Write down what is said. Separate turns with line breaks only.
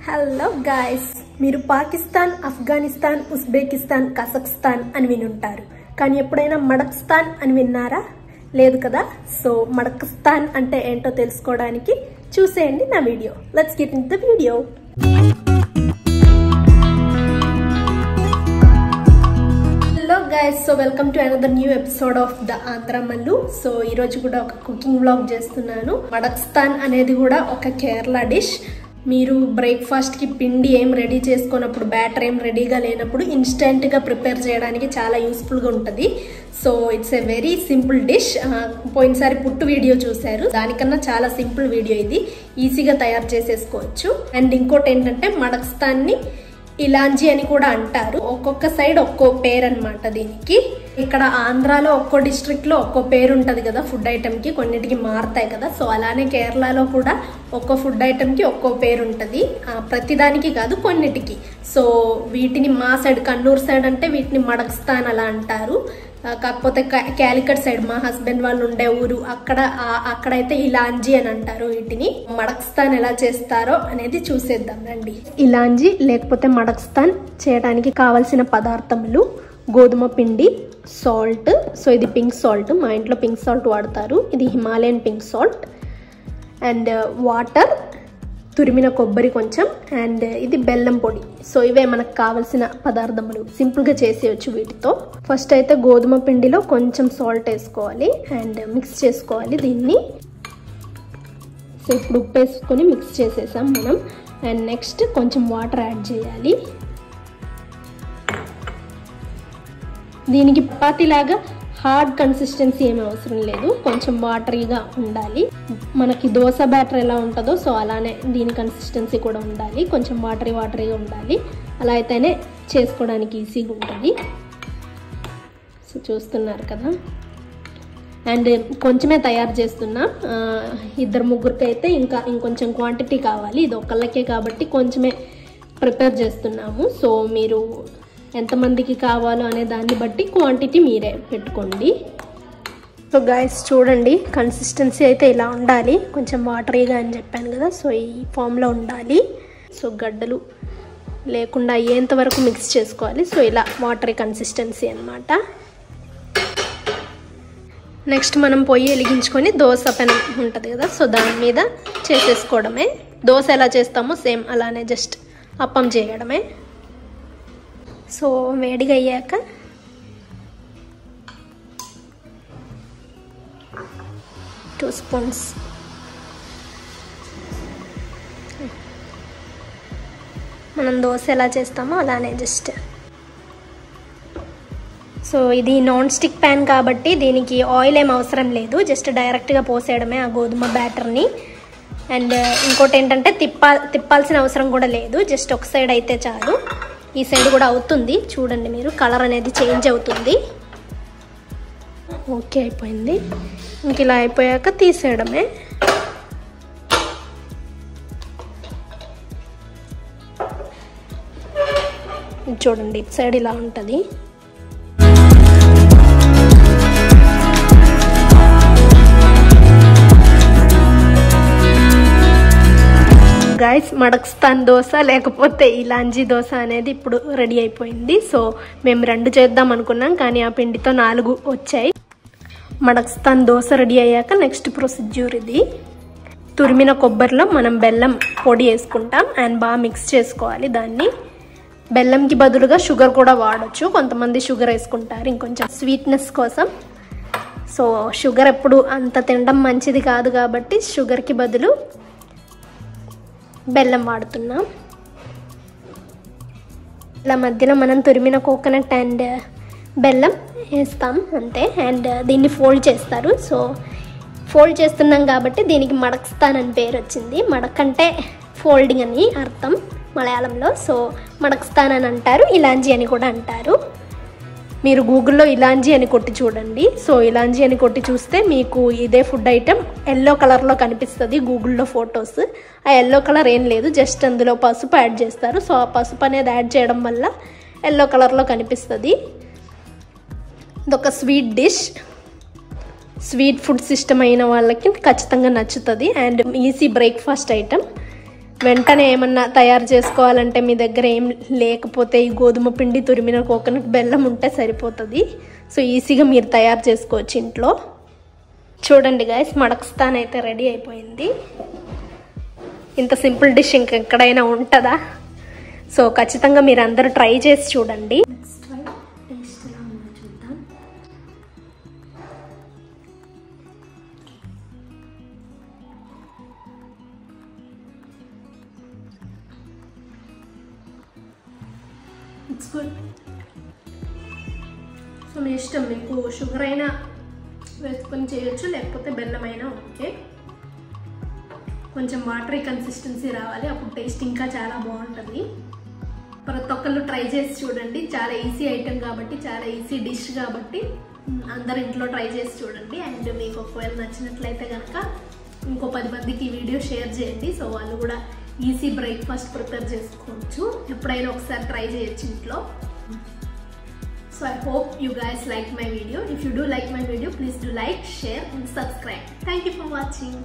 Hello guys, మీరు Pakistan, Afghanistan, Uzbekistan, Kazakhstan అని వినుంటారు. కానీ ఎప్పుడైనా మడక్స్తాన్ అని విన్నారా? లేదు కదా. సో మడక్స్తాన్ అంటే ఏంటో తెలుసుకోవడానికి చూసేయండి నా video. Let's get in the video. Hello guys, so welcome to another new episode of the Andhra Mallu. So ఈరోజు కూడా ఒక కుకింగ్ వ్లాగ్ చేస్తున్నాను. మడక్స్తాన్ అనేది కూడా ఒక కేరళ డిష్. మీరు బ్రేక్ఫాస్ట్కి పిండి ఏం రెడీ చేసుకున్నప్పుడు, బ్యాటర్ ఏం రెడీగా లేనప్పుడు ఇన్స్టెంట్గా ప్రిపేర్ చేయడానికి చాలా యూస్ఫుల్గా ఉంటుంది. So it's a very simple dish. పోయినసారి పుట్టు వీడియో చూశారు, దానికన్నా చాలా సింపుల్ వీడియో ఇది. ఈజీగా తయారు చేసేసుకోవచ్చు. అండ్ ఇంకోటి ఏంటంటే మడక్స్తాన్ని ఇలాంజీ అని కూడా అంటారు. ఒక్కొక్క సైడ్ ఒక్కో పేరు అనమాట దీనికి. ఇక్కడ ఆంధ్రాలో ఒక్కో డిస్ట్రిక్ట్ లో ఒక్కో పేరు ఉంటది కదా ఫుడ్ ఐటమ్ కి, కొన్నిటికి మారుతాయి కదా. సో అలానే కేరళలో కూడా ఒక్కో ఫుడ్ ఐటమ్ కి ఒక్కో పేరు ఉంటది. ప్రతిదానికి కాదు, కొన్నిటికి. సో వీటిని మా సైడ్, కన్నూరు సైడ్ అంటే వీటిని మడక్స్తాన్ అలా అంటారు. కాకపోతే క్యాలికట్ సైడ్, మా హస్బెండ్ వాళ్ళు ఉండే ఊరు, అక్కడైతే ఇలాంజీ అని అంటారు వీటిని. మడక్స్తాన్ ఎలా చేస్తారో అనేది చూసేద్దాం రండి. ఇలాంజీ లేకపోతే మడక్స్తాన్ చేయడానికి కావలసిన పదార్థములు: గోధుమ పిండి, సాల్ట్. సో ఇది పింక్ సాల్ట్, మా ఇంట్లో పింక్ సాల్ట్ వాడతారు. ఇది Himalayan pink salt. And water, తురిమిన కొబ్బరి కొంచెం, అండ్ ఇది బెల్లం పొడి. సో ఇవే మనకు కావలసిన పదార్థములు. సింపుల్గా చేసేయచ్చు వీటితో. ఫస్ట్ అయితే గోధుమ పిండిలో కొంచెం సాల్ట్ వేసుకోవాలి అండ్ మిక్స్ చేసుకోవాలి దీన్ని. సో ఇప్పుడు ఉప్పు వేసుకొని మిక్స్ చేసేసాం మనం. అండ్ నెక్స్ట్ కొంచెం వాటర్ యాడ్ చేయాలి. దీనికి చపాతీలాగా హార్డ్ కన్సిస్టెన్సీ ఏమీ అవసరం లేదు, కొంచెం వాటరీగా ఉండాలి. మనకి దోశ బ్యాటర్ ఎలా ఉంటుందో సో అలానే దీని కన్సిస్టెన్సీ కూడా ఉండాలి, కొంచెం వాటరీగా ఉండాలి. అలా అయితేనే చేసుకోవడానికి ఈజీగా ఉంటుంది. సో చూస్తున్నారు కదా. అండ్ కొంచెమే తయారు చేస్తున్నా, ఇద్దరు ముగ్గురికి అయితే ఇంకొంచెం క్వాంటిటీ కావాలి. ఇది ఒకళ్ళకే కాబట్టి కొంచెమే ప్రిపేర్ చేస్తున్నాము. సో మీరు ఎంతమందికి కావాలో అనే దాన్ని బట్టి క్వాంటిటీ మీరే పెట్టుకోండి. సో గైస్ చూడండి, కన్సిస్టెన్సీ అయితే ఇలా ఉండాలి, కొంచెం వాటరీగా అని చెప్పాను కదా. సో ఈ ఫామ్లో ఉండాలి. సో గడ్డలు లేకుండా అయ్యేంత వరకు మిక్స్ చేసుకోవాలి. సో ఇలా వాటరీ కన్సిస్టెన్సీ అన్నమాట. నెక్స్ట్ మనం పొయ్యి వెలిగించుకొని దోశ పెనం ఉంటుంది కదా, సో దాని మీద చేసేసుకోవడమే. దోశ ఎలా చేస్తామో సేమ్ అలానే, జస్ట్ అప్పం చేయడమే. సో వేడిగా అయ్యాక టూ స్పూన్స్ మనం దోశ ఎలా చేస్తామో అలానే జస్ట్. సో ఇది నాన్ స్టిక్ ప్యాన్ కాబట్టి దీనికి ఆయిల్ ఏం అవసరం లేదు, జస్ట్ డైరెక్ట్గా పోసేయడమే ఆ గోధుమ బ్యాటర్ని. అండ్ ఇంకోటి ఏంటంటే తిప్పాల్సిన అవసరం కూడా లేదు, జస్ట్ ఒక సైడ్ అయితే చాలు. ఈ సైడ్ కూడా అవుతుంది, చూడండి మీరు, కలర్ అనేది చేంజ్ అవుతుంది. ఓకే అయిపోయింది. ఇంక ఇలా అయిపోయాక తీసేయడమే. చూడండి ఇటు సైడ్ ఇలా ఉంటుంది. గైస్, మడక్స్తాన్ దోశ లేకపోతే ఇలాంజీ దోశ అనేది ఇప్పుడు రెడీ అయిపోయింది. సో మేము 2 చేద్దాం అనుకున్నాం, కానీ ఆ పిండితో 4 వచ్చాయి. మడక్స్తాన్ దోశ రెడీ అయ్యాక నెక్స్ట్ ప్రొసీజ్యూర్ ఇది. తురిమిన కొబ్బరిలో మనం బెల్లం పొడి వేసుకుంటాం అండ్ బాగా మిక్స్ చేసుకోవాలి దాన్ని. బెల్లంకి బదులుగా షుగర్ కూడా వాడచ్చు, కొంతమంది షుగర్ వేసుకుంటారు ఇంకొంచెం స్వీట్నెస్ కోసం. సో షుగర్ ఎప్పుడు అంత తినడం మంచిది కాదు కాబట్టి షుగర్కి బదులు బెల్లం వాడుతున్నాం. ఇలా మధ్యలో మనం తురిమిన కోకోనట్ అండ్ బెల్లం వేస్తాం అంతే. అండ్ దీన్ని ఫోల్డ్ చేస్తారు. సో ఫోల్డ్ చేస్తున్నాం కాబట్టి దీనికి మడక్స్తాన్ అని పేరు వచ్చింది. మడక్ అంటే ఫోల్డింగ్ అని అర్థం మలయాళంలో. సో మడక్స్తాన్ అని అంటారు, ఇలాంజీ అని కూడా అంటారు. మీరు గూగుల్లో ఇలాంజీ అని కొట్టి చూడండి. సో ఇలాంజీ అని కొట్టి చూస్తే మీకు ఇదే ఫుడ్ ఐటెం ఎల్లో కలర్లో కనిపిస్తుంది గూగుల్లో ఫొటోస్. ఆ ఎల్లో కలర్ ఏం లేదు, జస్ట్ అందులో పసుపు యాడ్ చేస్తారు. సో ఆ పసుపు అనేది యాడ్ చేయడం వల్ల ఎల్లో కలర్లో కనిపిస్తుంది. ఇదొక sweet dish, sweet food system అయిన వాళ్ళకి ఖచ్చితంగా నచ్చుతుంది. And easy breakfast item. వెంటనే ఏమన్నా తయారు చేసుకోవాలంటే మీ దగ్గర ఏం లేకపోతే ఈ గోధుమ పిండి తురిమిన కోకోనట్ బెల్లం ఉంటే సరిపోతుంది. సో ఈజీగా మీరు తయారు చేసుకోవచ్చు ఇంట్లో. చూడండి గైస్, మడక్స్తాన్ అయితే రెడీ అయిపోయింది. ఇంత సింపుల్ డిష్ ఇంకెక్కడైనా ఉంటుందా? సో ఖచ్చితంగా మీరు అందరూ ట్రై చేసి చూడండి. చూద్దాం. It's good. సో మీ ఇష్టం, మీకు షుగర్ అయినా వేసుకొని చేయొచ్చు, లేకపోతే బెల్లం అయినా ఓకే. కొంచెం వాటరీ కన్సిస్టెన్సీ రావాలి, అప్పుడు టేస్ట్ ఇంకా చాలా బాగుంటుంది. ప్రతి ఒక్కళ్ళు ట్రై చేసి చూడండి. చాలా ఈజీ ఐటెం కాబట్టి, చాలా ఈజీ డిష్ కాబట్టి అందరు ఇంట్లో ట్రై చేసి చూడండి. అండ్ మీకు ఒకవేళ నచ్చినట్లయితే కనుక ఇంకో 10 మందికి ఈ వీడియో షేర్ చేయండి. సో వాళ్ళు కూడా ఈజీ బ్రేక్ఫాస్ట్ ప్రిపేర్ చేసుకోవచ్చు. ఎప్పుడైనా ఒకసారి ట్రై చేయొచ్చు ఇంట్లో. So I hope you guys like my video. If you do like my video, please do like, share and subscribe. Thank you for watching.